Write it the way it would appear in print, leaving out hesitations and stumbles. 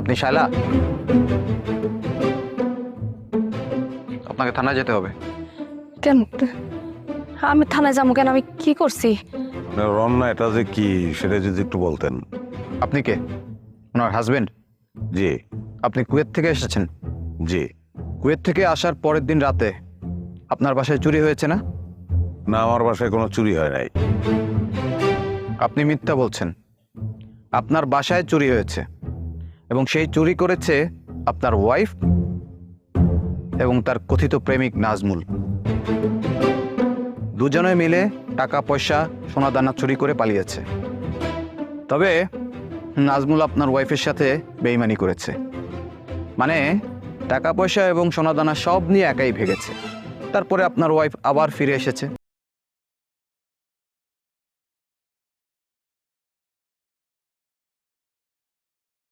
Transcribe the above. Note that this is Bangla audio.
আপনি শায়লা, আপনাকে থানায় যেতে হবে। কেন আমি থানায় যাবো কেন? আমি কি করছি? রমনা, এটা যে কি সেটা যদি একটু বলতেন। আপনি কে? ওনার হাজবেন্ড? জি। আপনি কুয়েত থেকে এসেছেন? জি। কুয়েত থেকে আসার পরের দিন রাতে আপনার বাসায় চুরি হয়েছে না? না, আমার বাসায় কোনো চুরি হয় নাই। আপনি মিথ্যা বলছেন। আপনার বাসায় চুরি হয়েছে এবং সেই চুরি করেছে আপনার ওয়াইফ এবং তার কথিত প্রেমিক নাজমুল। দুজনে মিলে টাকা পয়সা সোনা দানা চুরি করে পালিয়েছে। তবে নাজমুল আপনার ওয়াইফের সাথে বেইমানি করেছে, মানে টাকা পয়সা এবং সোনা দানা সব নিয়ে একাই ভেগেছে। তারপরে আপনার ওয়াইফ আবার ফিরে এসেছে।